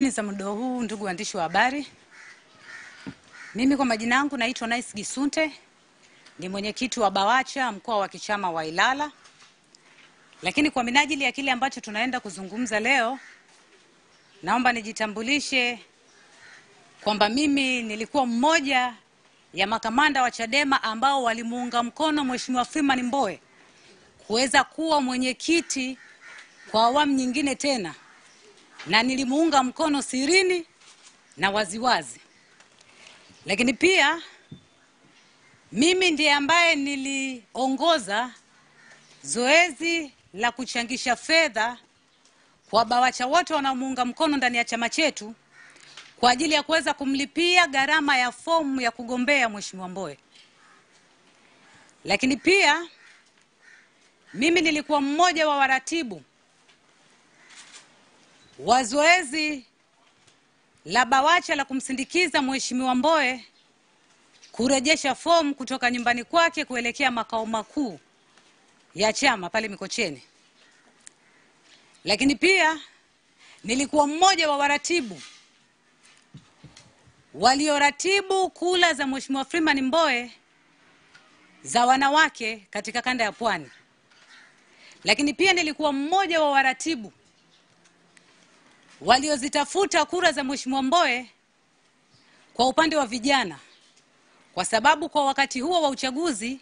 Za muda huu, ndugu waandishi wa habari, mimi kwa majina yangu naitwa Nice Gisunte, ni mwenyekiti wa BAWACHA mkoa wa kichama wa Ilala. Lakini kwa minajili ya kile ambacho tunaenda kuzungumza leo, naomba nijitambulishe kwamba mimi nilikuwa mmoja ya makamanda wa Chadema ambao walimuunga mkono Mheshimiwa Freeman Mbowe kuweza kuwa mwenyekiti kwa awamu nyingine tena, na nilimuunga mkono sirini na waziwazi. Lakini pia mimi ndiye ambaye niliongoza zoezi la kuchangisha fedha kwa BAWACHA wote wanaomuunga mkono ndani ya chama chetu kwa ajili ya kuweza kumlipia gharama ya fomu ya kugombea Mheshimiwa Mbowe. Lakini pia mimi nilikuwa mmoja wa waratibu wa zoezi la BAWACHA la kumsindikiza Mheshimiwa Mbowe kurejesha fomu kutoka nyumbani kwake kuelekea makao makuu ya chama pale Mikocheni. Lakini pia nilikuwa mmoja wa waratibu walioratibu kula za Mheshimiwa Freeman Mbowe za wanawake katika kanda ya Pwani. Lakini pia nilikuwa mmoja wa waratibu waliozitafuta kura za Mheshimiwa Mbowe kwa upande wa vijana, kwa sababu kwa wakati huo wa uchaguzi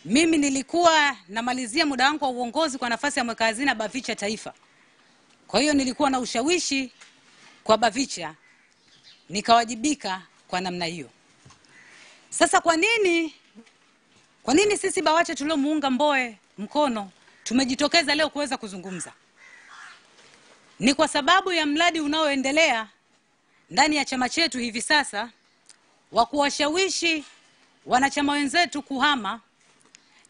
mimi nilikuwa namalizia muda wangu wa uongozi kwa nafasi ya mweka hazina BAVICHA Taifa. Kwa hiyo nilikuwa na ushawishi kwa BAVICHA, nikawajibika kwa namna hiyo. Sasa kwa nini sisi BAWACHA tuliomuunga Mbowe mkono tumejitokeza leo kuweza kuzungumza? Ni kwa sababu ya mradi unaoendelea ndani ya chama chetu hivi sasa wa kuwashawishi wanachama wenzetu kuhama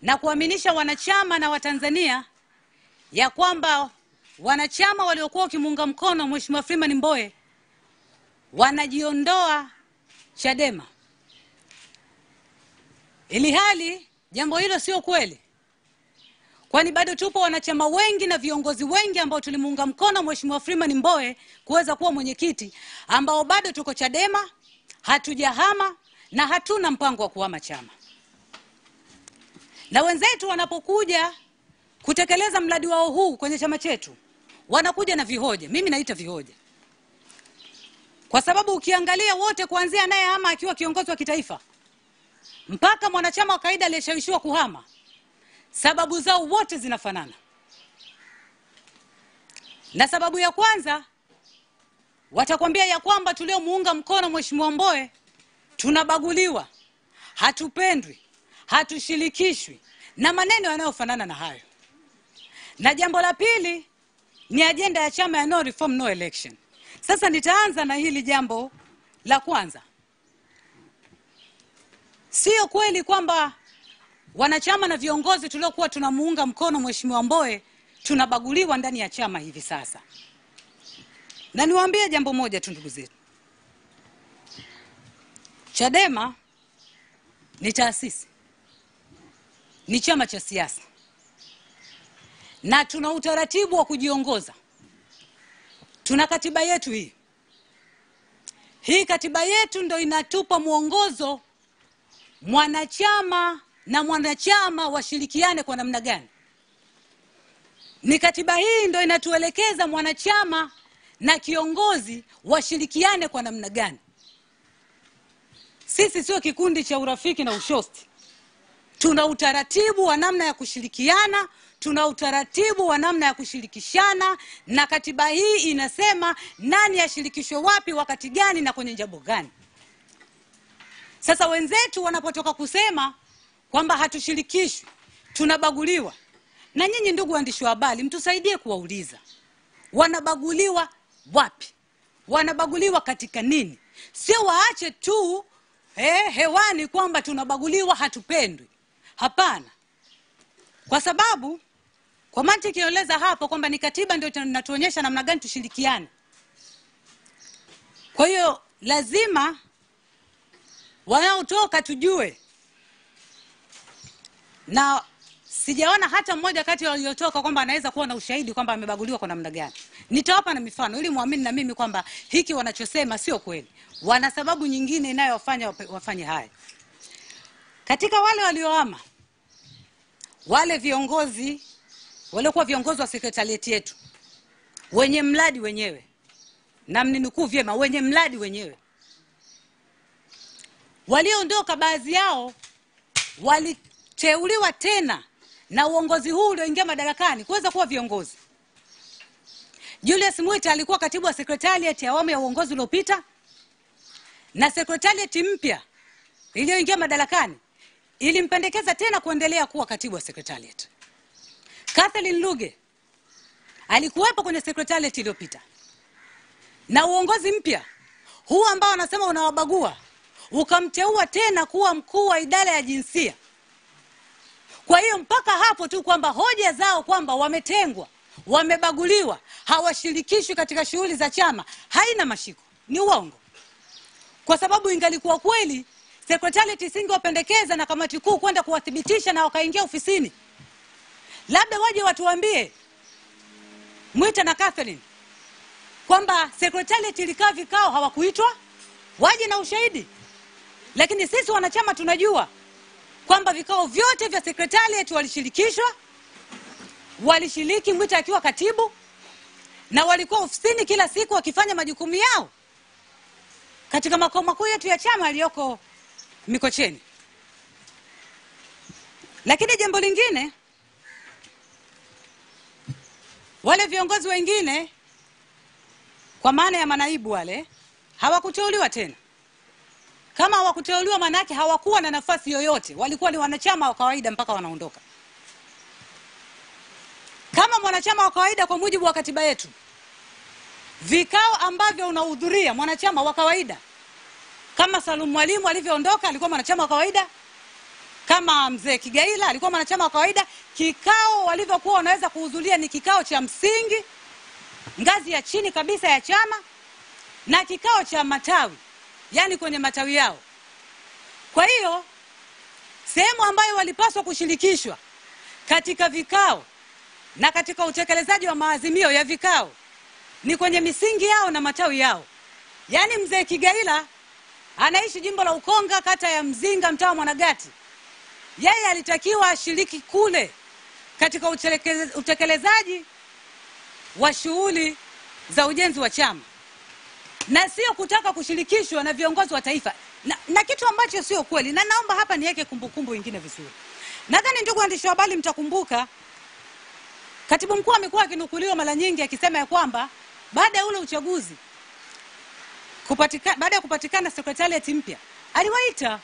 na kuaminisha wanachama na Watanzania ya kwamba wanachama waliokuwa wakimuunga mkono Mheshimiwa Freeman Mbowe wanajiondoa Chadema. Ili hali jambo hilo sio kweli. Kwani bado tupo wanachama wengi na viongozi wengi ambao tulimuunga mkono Mheshimiwa Freeman Mbowe kuweza kuwa mwenyekiti, ambao bado tuko Chadema, hatujahama na hatuna mpango wa kuhama chama. Na wenzetu wanapokuja kutekeleza mradi wao huu kwenye chama chetu, wanakuja na vihoja. Mimi naita vihoja, kwa sababu ukiangalia wote kuanzia anayehama akiwa kiongozi wa kitaifa mpaka mwanachama wa kawaida aliyeshawishiwa kuhama, sababu zao wote zinafanana. Na sababu ya kwanza watakwambia ya kwamba tuliomuunga mkono Mheshimiwa Mbowe tunabaguliwa, hatupendwi, hatushirikishwi na maneno yanayofanana na hayo. Na jambo la pili ni ajenda ya chama ya no reform no election. Sasa nitaanza na hili jambo la kwanza. Sio kweli kwamba wanachama na viongozi tuliokuwa tunamuunga mkono Mheshimiwa Mbowe tunabaguliwa ndani ya chama hivi sasa. Na niwaambie jambo moja tu ndugu zetu. Chadema ni taasisi, ni chama cha siasa, na tuna utaratibu wa kujiongoza. Tuna katiba yetu hii. Hii katiba yetu ndio inatupa mwongozo mwanachama na mwanachama washirikiane kwa namna gani. Ni katiba hii ndio inatuelekeza mwanachama na kiongozi washirikiane kwa namna gani. Sisi sio kikundi cha urafiki na ushosti. Tuna utaratibu wa namna ya kushirikiana, tuna utaratibu wa namna ya kushirikishana, na katiba hii inasema nani ashirikishwe wapi, wakati gani na kwenye jambo gani. Sasa wenzetu wanapotoka kusema kwamba hatushirikishwi, tunabaguliwa, na nyinyi ndugu waandishi wa habari mtusaidie kuwauliza, wanabaguliwa wapi? Wanabaguliwa katika nini? Sio waache tu hewani kwamba tunabaguliwa, hatupendwi. Hapana. Kwa sababu kwa mantiki inaeleza hapo kwamba ni katiba ndio inatuonyesha namna gani tushirikiane. Kwa hiyo lazima wanaotoka tujue, na sijaona hata mmoja kati waliotoka kwamba anaweza kuwa na ushahidi kwamba amebaguliwa kwa namna gani. Nitawapa na mifano ili muamini na mimi kwamba hiki wanachosema sio kweli. Wana sababu nyingine inayowafanya wafanye haya. Katika wale waliohama, wale viongozi waliokuwa viongozi wa sekretarieti yetu, wenye mradi wenyewe, na mninukuu vyema, wenye mradi wenyewe, walioondoka baadhi yao waliteuliwa tena na uongozi huu ulioingia madarakani kuweza kuwa viongozi. Julius Mwita alikuwa katibu wa sekretarieti ya awamu ya uongozi uliopita, na sekretarieti mpya iliyoingia madarakani ilimpendekeza tena kuendelea kuwa katibu wa sekretarieti. Kathleen Luge alikuwepo kwenye sekretarieti iliyopita, na uongozi mpya huu ambao wanasema unawabagua ukamteua tena kuwa mkuu wa idara ya jinsia. Kwa hiyo mpaka hapo tu kwamba hoja zao kwamba wametengwa, wamebaguliwa, hawashirikishwi katika shughuli za chama haina mashiko, ni uongo. Kwa sababu ingalikuwa kweli, sekretarieti isingewapendekeza na kamati kuu kwenda kuwathibitisha na wakaingia ofisini. Labda waje watuambie Mwita na Kathleen kwamba sekretarieti ilikaa vikao hawakuitwa, waje na ushahidi. Lakini sisi wanachama tunajua kwamba vikao vyote vya sekretarieti walishirikishwa, walishiriki Mwita akiwa katibu, na walikuwa ofisini kila siku wakifanya majukumu yao katika makao makuu yetu ya chama aliyoko Mikocheni. Lakini jambo lingine, wale viongozi wengine kwa maana ya manaibu wale hawakuteuliwa tena. Kama hawakuteuliwa maana yake hawakuwa na nafasi yoyote, walikuwa ni wanachama wa kawaida mpaka wanaondoka. Kama mwanachama wa kawaida kwa mujibu wa katiba yetu, vikao ambavyo unahudhuria mwanachama wa kawaida, kama Salum Mwalimu alivyoondoka alikuwa mwanachama wa kawaida, kama mzee Kigaila alikuwa mwanachama wa kawaida, kikao walivyokuwa wanaweza kuhudhuria ni kikao cha msingi, ngazi ya chini kabisa ya chama, na kikao cha matawi, yani kwenye matawi yao. Kwa hiyo sehemu ambayo walipaswa kushirikishwa katika vikao na katika utekelezaji wa maazimio ya vikao ni kwenye misingi yao na matawi yao. Yani mzee Kigaila anaishi jimbo la Ukonga, kata ya Mzinga, mtaa wa Mwanagati. Yeye alitakiwa ashiriki kule katika utekelezaji wa shughuli za ujenzi wa chama, na sio kutaka kushirikishwa na viongozi wa taifa, na kitu ambacho sio kweli. Na naomba hapa niweke kumbukumbu nyingine vizuri. Nadhani ndugu waandishi wa habari mtakumbuka katibu mkuu amekuwa akinukuliwa mara nyingi akisema ya kwamba baada ya ule uchaguzi baada ya kupatikana sekretarieti mpya, aliwaita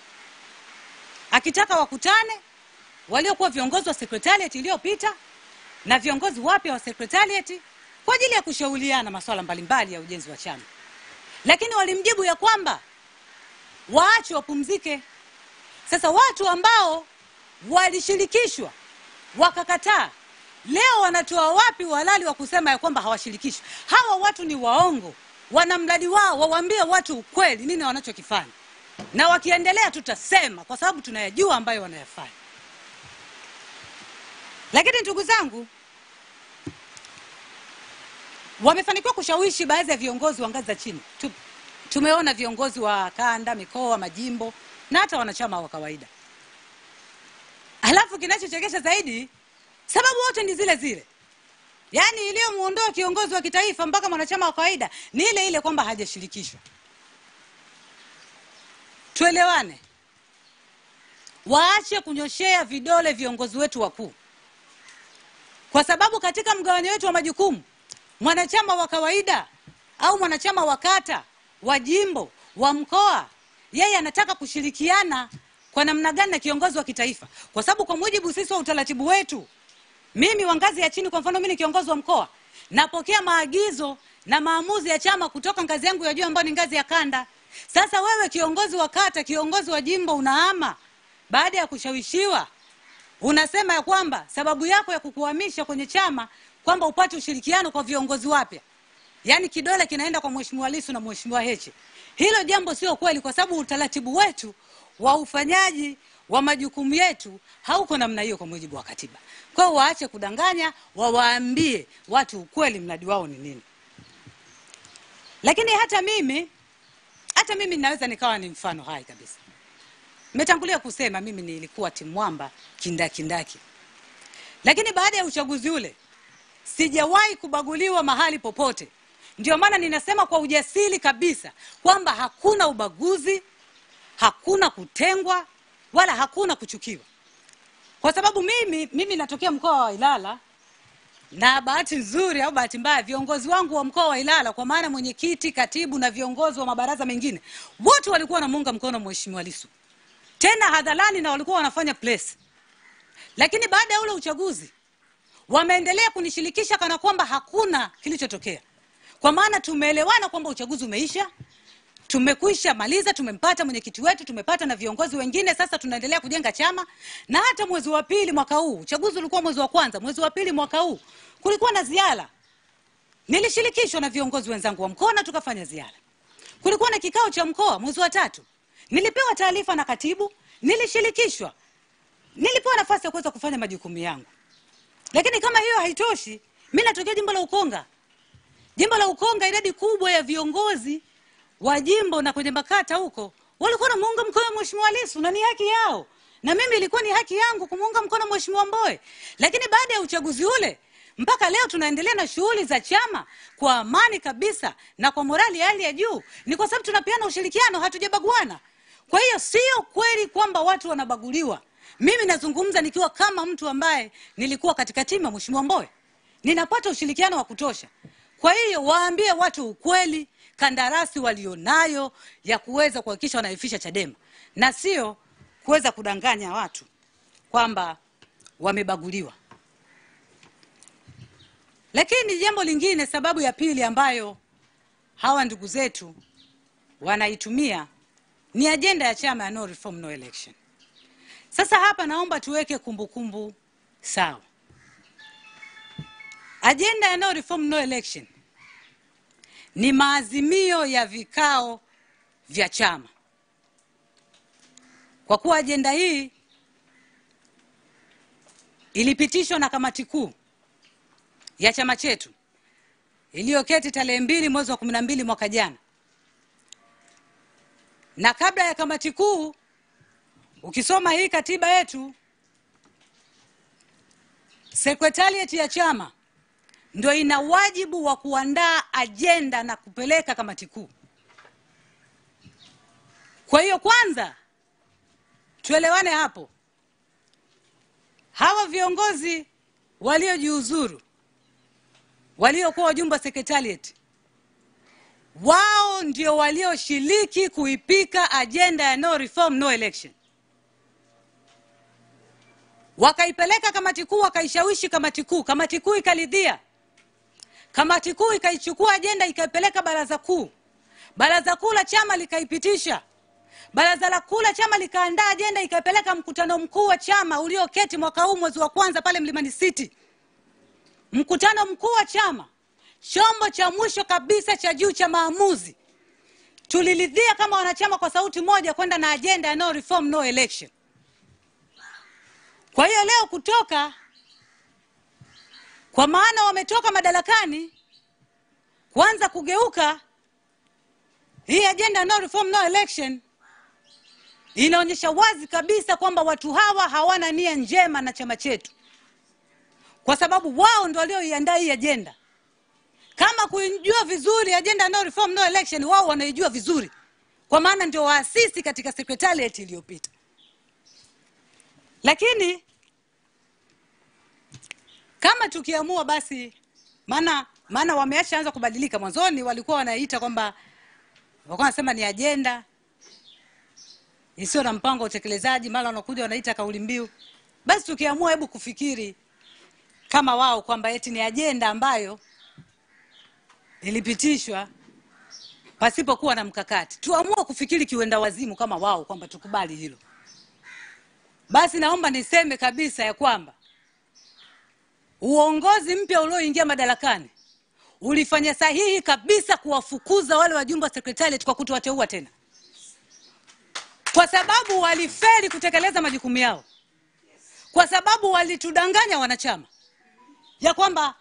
akitaka wakutane waliokuwa viongozi wa sekretarieti iliyopita na viongozi wapya wa sekretarieti kwa ajili ya kushauriana masuala mbalimbali ya ujenzi wa chama. Lakini walimjibu ya kwamba waache wapumzike. Sasa watu ambao walishirikishwa wakakataa, leo wanatoa wapi walali wa kusema ya kwamba hawashirikishwi? Hawa watu ni waongo, wana mradi wao, wawaambie watu ukweli nini wanachokifanya. Na wakiendelea tutasema kwa sababu tunayajua ambayo wanayafanya. Lakini ndugu zangu, wamefanikiwa kushawishi baadhi ya viongozi wa ngazi za chini. Tumeona viongozi wa kanda, mikoa, majimbo na hata wanachama wa kawaida. Alafu kinachochekesha zaidi, sababu wote ni zile zile. Yani iliyomuondoa kiongozi wa kitaifa mpaka mwanachama wa kawaida ni ile ile kwamba hajashirikishwa. Tuelewane. Waache kunyoshea vidole viongozi wetu wakuu. Kwa sababu katika mgawanyo wetu wa majukumu, mwanachama wa kawaida au mwanachama wa kata, wa jimbo, wa mkoa, yeye anataka kushirikiana kwa namna gani na kiongozi wa kitaifa. Kwa sababu kwa mujibu sisi wa utaratibu wetu, mimi wa ngazi ya chini, kwa mfano mimi ni kiongozi wa mkoa, napokea maagizo na maamuzi ya chama kutoka ngazi yangu ya juu ambayo ni ngazi ya kanda. Sasa wewe kiongozi wa kata, kiongozi wa jimbo, unahama baada ya kushawishiwa, unasema ya kwamba sababu yako ya kukuhamisha kwenye chama kwamba upate ushirikiano kwa viongozi wapya. Yani kidole kinaenda kwa Mheshimiwa Lissu na Mheshimiwa Heche. Hilo jambo sio kweli, kwa sababu utaratibu wetu wa ufanyaji wa majukumu yetu hauko namna hiyo kwa mujibu wa katiba. Kwa hiyo waache kudanganya, wawaambie watu ukweli mradi wao ni nini. Lakini hata mimi ninaweza nikawa ni mfano hai kabisa. Nimetangulia kusema mimi nilikuwa timu mwamba kindakindaki. Lakini baada ya uchaguzi ule sijawahi kubaguliwa mahali popote. Ndio maana ninasema kwa ujasiri kabisa kwamba hakuna ubaguzi, hakuna kutengwa, wala hakuna kuchukiwa. Kwa sababu mimi natokea mkoa wa Ilala, na bahati nzuri au bahati mbaya viongozi wangu wa mkoa wa Ilala, kwa maana mwenyekiti, katibu na viongozi wa mabaraza mengine, wote walikuwa wanamuunga mkono Mheshimiwa Lissu. Tena hadharani, na walikuwa wanafanya place. Lakini baada ya ule uchaguzi wameendelea kunishirikisha kana kwamba hakuna kilichotokea. Kwa maana tumeelewana kwamba uchaguzi umeisha, tumekwisha maliza, tumempata mwenyekiti wetu, tumepata na viongozi wengine, sasa tunaendelea kujenga chama. Na hata mwezi wa pili mwaka huu, uchaguzi ulikuwa mwezi wa kwanza, mwezi wa pili mwaka huu kulikuwa na ziara. Nilishirikishwa na viongozi wenzangu wa mkoa na tukafanya ziara. Kulikuwa na kikao cha mkoa mwezi wa tatu. Nilipewa taarifa na katibu, nilishirikishwa. Nilipewa nafasi ya kuweza kufanya majukumu yangu. Lakini kama hiyo haitoshi, mimi natokea jimbo la Ukonga. Jimbo la Ukonga, idadi kubwa ya viongozi wa jimbo na kwenye makata huko walikuwa wanamuunga mkono Mheshimiwa Lissu, na ni haki yao. Na mimi ilikuwa ni haki yangu kumuunga mkono Mheshimiwa Mbowe. Lakini baada ya uchaguzi ule mpaka leo tunaendelea na shughuli za chama kwa amani kabisa na kwa morali ya hali ya juu. Ni kwa sababu tunapeana ushirikiano, hatujabaguana. Kwa hiyo sio kweli kwamba watu wanabaguliwa. Mimi nazungumza nikiwa kama mtu ambaye nilikuwa katika timu ya Mheshimiwa Mbowe. Ninapata ushirikiano wa kutosha. Kwa hiyo waambie watu ukweli, kandarasi walionayo ya kuweza kuhakikisha wanaifisha Chadema, na sio kuweza kudanganya watu kwamba wamebaguliwa. Lakini jambo lingine, sababu ya pili ambayo hawa ndugu zetu wanaitumia ni ajenda ya chama ya no reform no election. Sasa hapa naomba tuweke kumbukumbu sawa. Ajenda ya no reform no election ni maazimio ya vikao vya chama. Kwa kuwa ajenda hii ilipitishwa na kamati kuu ya chama chetu iliyoketi tarehe 2 mwezi wa 12 mwaka jana. Na kabla ya kamati kuu, ukisoma hii katiba yetu, Secretariat ya chama ndio ina wajibu wa kuandaa ajenda na kupeleka kamati kuu. Kwa hiyo kwanza tuelewane hapo. Hawa viongozi waliojiuzuru, waliokuwa wajumbe wa Secretariat, wao ndio walioshiriki kuipika ajenda ya no reform no election. Wakaipeleka kamati kuu, wakaishawishi kamati kuu. Kamati kuu ikaridhia. Kamati kuu ikaichukua ajenda ikaipeleka baraza kuu. Baraza kuu la chama likaipitisha. Baraza kuu la chama likaandaa ajenda ikaipeleka mkutano mkuu wa chama ulioketi mwaka huu mwezi wa kwanza pale Mlimani City. Mkutano mkuu wa chama, chombo cha mwisho kabisa cha juu cha maamuzi, tuliridhia kama wanachama kwa sauti moja kwenda na ajenda ya no reform no election. Kwa hiyo leo kutoka, kwa maana wametoka madarakani, kwanza kugeuka hii ajenda no reform no election, inaonyesha wazi kabisa kwamba watu hawa hawana nia njema na chama chetu. Kwa sababu wao ndio walioiandaa hii ajenda. Kama kuijua vizuri ajenda no reform no election, wao wanaijua vizuri. Kwa maana ndio waasisi katika Secretariat iliyopita. Lakini kama tukiamua basi, maana wameanza kubadilika. Mwanzoni walikuwa wanaita kwamba, walikuwa wanasema ni ajenda isiyo na mpango wa utekelezaji, mara wanakuja wanaita kauli mbiu. Basi tukiamua hebu kufikiri kama wao kwamba eti ni ajenda ambayo ilipitishwa pasipokuwa na mkakati. Tuamua kufikiri kiwenda wazimu kama wao kwamba tukubali hilo. Basi naomba niseme kabisa ya kwamba uongozi mpya ulioingia madarakani ulifanya sahihi kabisa kuwafukuza wale wajumbe wa Secretariat kwa kutowateua tena. Kwa sababu walifeli kutekeleza majukumu yao. Kwa sababu walitudanganya wanachama ya kwamba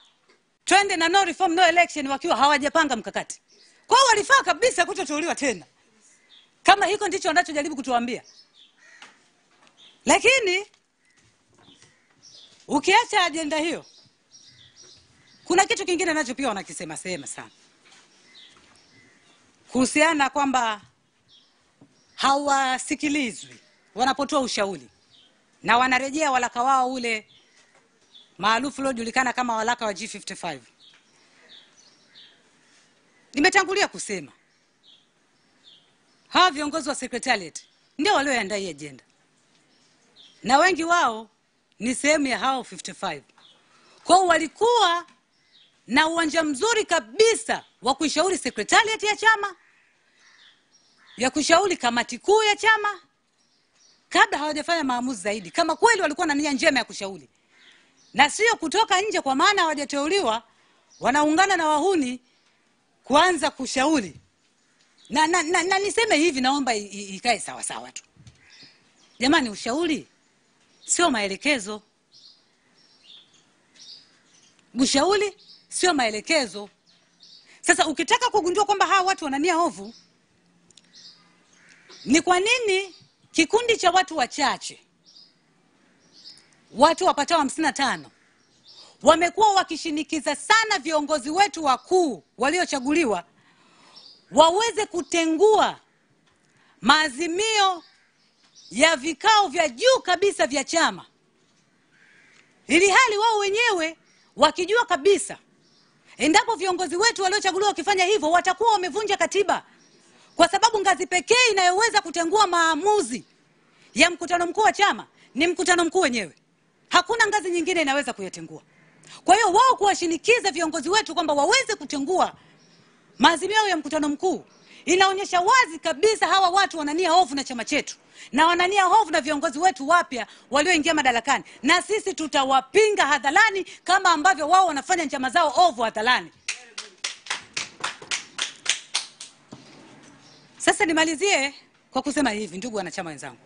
twende na no reform no election wakiwa hawajapanga mkakati. Kwa hiyo walifaa kabisa kutoteuliwa tena, kama hiko ndicho anachojaribu kutuambia. Lakini ukiacha ajenda hiyo, kuna kitu kingine nacho pia wanakisema sana kuhusiana kwamba hawasikilizwi wanapotoa ushauri, na wanarejea walaka wao ule maarufu uliojulikana kama walaka wa G55. Nimetangulia kusema hawa viongozi wa secretariat ndio walioandaa hii agenda, na wengi wao ni sehemu ya hao 55. Kwa hiyo walikuwa na uwanja mzuri kabisa wa kushauri secretariat ya chama, ya kushauri kamati kuu ya chama, kabla hawajafanya maamuzi zaidi, kama kweli walikuwa na nia njema ya kushauri, na sio kutoka nje kwa maana hawajateuliwa wanaungana na wahuni kuanza kushauri. Na niseme hivi, naomba ikae sawa sawa tu. Jamani, ushauri sio maelekezo. Ushauri sio maelekezo. Sasa ukitaka kugundua kwamba hawa watu wanania hofu, ni kwa nini kikundi cha watu wachache, watu wapatao 55, wamekuwa wakishinikiza sana viongozi wetu wakuu waliochaguliwa waweze kutengua maazimio ya vikao vya juu kabisa vya chama, ili hali wao wenyewe wakijua kabisa endapo viongozi wetu waliochaguliwa wakifanya hivyo watakuwa wamevunja katiba, kwa sababu ngazi pekee inayoweza kutengua maamuzi ya mkutano mkuu wa chama ni mkutano mkuu wenyewe. Hakuna ngazi nyingine inaweza kuyatengua. Kwa hiyo wao kuwashinikiza viongozi wetu kwamba waweze kutengua maazimio ya mkutano mkuu, inaonyesha wazi kabisa hawa watu wanania hofu na chama chetu, na wanania hofu na viongozi wetu wapya walioingia madarakani, na sisi tutawapinga hadharani kama ambavyo wao wanafanya njama zao ovu hadharani. Sasa nimalizie kwa kusema hivi, ndugu wanachama wenzangu,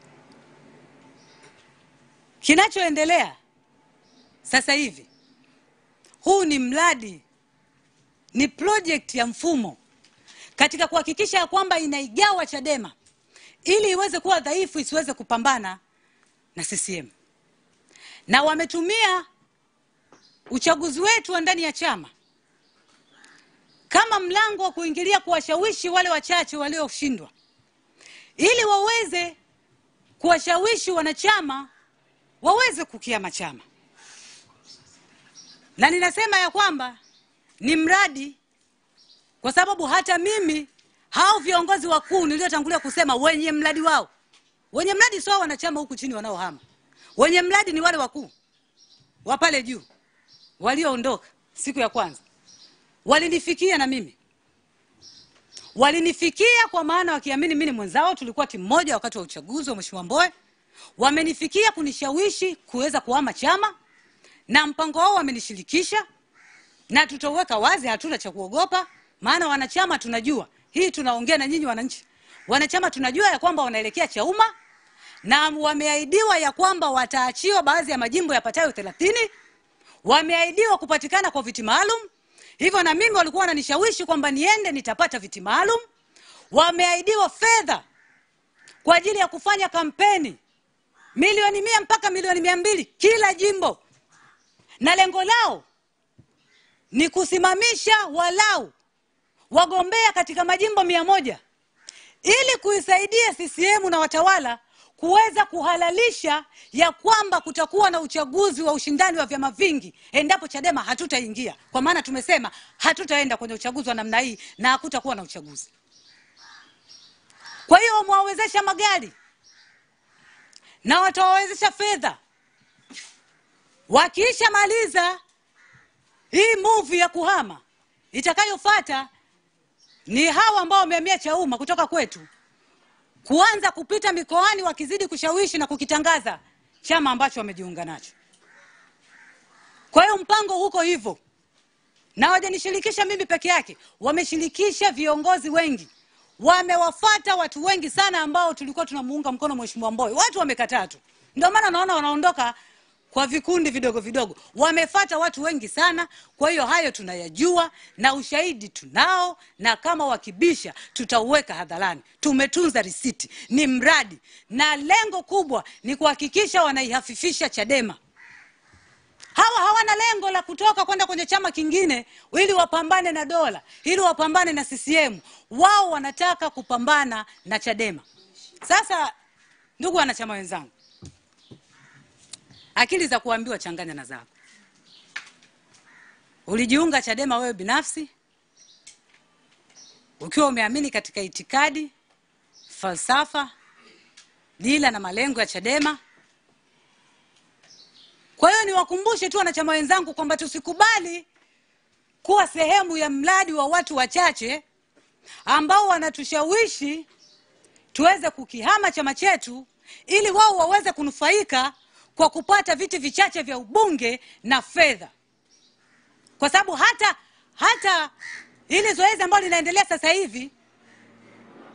kinachoendelea sasa hivi, huu ni mradi, ni project ya mfumo katika kuhakikisha kwamba inaigawa Chadema ili iweze kuwa dhaifu, isiweze kupambana na CCM. Na wametumia uchaguzi wetu wa ndani ya chama kama mlango wa kuingilia kuwashawishi wale wachache walioshindwa, ili waweze kuwashawishi wanachama waweze kukiama chama. Na ninasema ya kwamba ni mradi kwa sababu hata mimi, hao viongozi wakuu niliotangulia kusema, wenye mradi wao, wenye mradi sio wanachama huku chini wanaohama. Wenye mradi ni wale wakuu wa pale juu walioondoka siku ya kwanza. Walinifikia na mimi, walinifikia kwa maana wakiamini mimi ni mwenzao, tulikuwa timu moja wakati wa uchaguzi wa Mheshimiwa Mbowe. Wamenifikia kunishawishi kuweza kuhama chama, na mpango wao wamenishirikisha, na tutaweka wazi, hatuna cha kuogopa. Maana wanachama tunajua, hii tunaongea na nyinyi wananchi, wanachama tunajua ya kwamba wanaelekea Chauma, na wameahidiwa ya kwamba wataachiwa baadhi ya majimbo yapatayo 30. Wameahidiwa kupatikana kwa viti maalum. Hivyo na mimi walikuwa wananishawishi kwamba niende nitapata viti maalum. Wameahidiwa fedha kwa ajili ya kufanya kampeni, milioni 100 mpaka milioni 200 kila jimbo, na lengo lao ni kusimamisha walau wagombea katika majimbo 100 ili kuisaidia CCM na watawala kuweza kuhalalisha ya kwamba kutakuwa na uchaguzi wa ushindani wa vyama vingi endapo Chadema hatutaingia. Kwa maana tumesema hatutaenda kwenye uchaguzi wa namna hii na hakutakuwa na uchaguzi. Kwa hiyo wamewawezesha magari na watawawezesha fedha. Wakiisha maliza hii move ya kuhama, itakayofuata ni hawa ambao wamehamia Chauma kutoka kwetu kuanza kupita mikoani wakizidi kushawishi na kukitangaza chama ambacho wamejiunga nacho. Kwa hiyo mpango huko hivyo, na hawajanishirikisha mimi peke yake, wameshirikisha viongozi wengi. Wamewafuata watu wengi sana ambao tulikuwa tunamuunga mkono Mheshimiwa Mbowe. Watu wamekataa tu. Ndio maana naona wanaondoka kwa vikundi vidogo vidogo. Wamefuata watu wengi sana, kwa hiyo hayo tunayajua na ushahidi tunao, na kama wakibisha tutauweka hadharani. Tumetunza risiti, ni mradi na lengo kubwa ni kuhakikisha wanaihafifisha Chadema. Hawa hawana lengo la kutoka kwenda kwenye chama kingine ili wapambane na dola, ili wapambane na CCM. Wao wanataka kupambana na Chadema. Sasa ndugu wanachama wenzangu, akili za kuambiwa changanya na zako. Ulijiunga Chadema wewe binafsi ukiwa umeamini katika itikadi, falsafa, dira na malengo ya Chadema. Kwa hiyo niwakumbushe tu wanachama wenzangu kwamba tusikubali kuwa sehemu ya mradi wa watu wachache ambao wanatushawishi tuweze kukihama chama chetu ili wao waweze kunufaika kwa kupata viti vichache vya ubunge na fedha. Kwa sababu hata ili zoezi ambalo linaendelea sasa hivi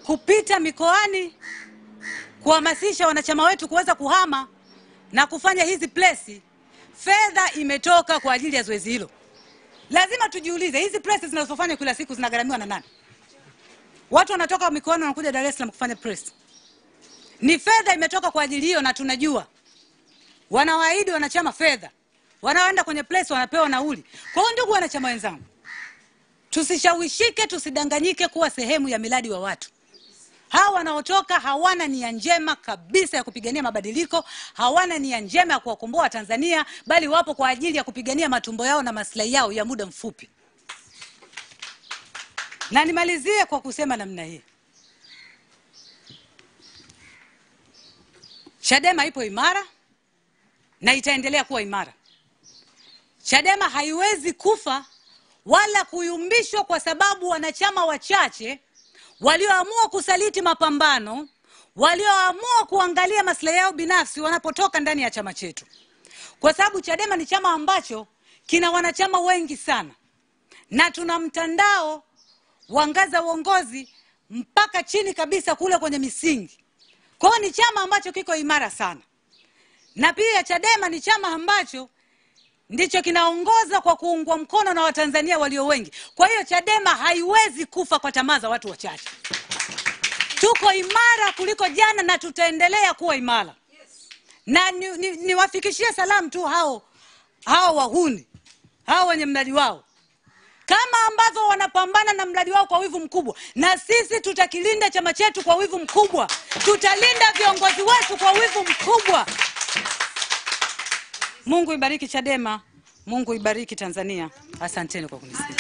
kupita mikoani kuhamasisha wanachama wetu kuweza kuhama na kufanya hizi plesi, fedha imetoka kwa ajili ya zoezi hilo. Lazima tujiulize, hizi plesi zinazofanya kila siku zinagharamiwa na nani? Watu wanatoka mikoani wanakuja Dar es Salaam kufanya press. Ni fedha imetoka kwa ajili hiyo, na tunajua wanawaahidi wanachama fedha, wanaoenda kwenye place wanapewa nauli. Kwa hiyo ndugu wanachama wenzangu, tusishawishike, tusidanganyike kuwa sehemu ya miradi wa watu. Hawa wanaotoka hawana nia njema kabisa ya kupigania mabadiliko, hawana nia njema ya kuwakomboa Tanzania, bali wapo kwa ajili ya kupigania matumbo yao na maslahi yao ya muda mfupi. Na nimalizie kwa kusema namna hii. Chadema ipo imara na itaendelea kuwa imara. Chadema haiwezi kufa wala kuyumbishwa kwa sababu wanachama wachache walioamua kusaliti mapambano, walioamua kuangalia maslahi yao binafsi wanapotoka ndani ya chama chetu. Kwa sababu Chadema ni chama ambacho kina wanachama wengi sana, na tuna mtandao wa ngazi za uongozi mpaka chini kabisa kule kwenye misingi. Kwa hiyo ni chama ambacho kiko imara sana. Na pia Chadema ni chama ambacho ndicho kinaongoza kwa kuungwa mkono na Watanzania walio wengi. Kwa hiyo Chadema haiwezi kufa kwa tamaa za watu wachache. Tuko imara kuliko jana na tutaendelea kuwa imara. Na niwafikishie salamu tu hao wahuni, hao wenye mradi wao. Kama ambavyo wanapambana na mradi wao kwa wivu mkubwa, na sisi tutakilinda chama chetu kwa wivu mkubwa. Tutalinda viongozi wetu kwa wivu mkubwa. Mungu ibariki Chadema, Mungu ibariki Tanzania. Asanteni kwa kunisikia.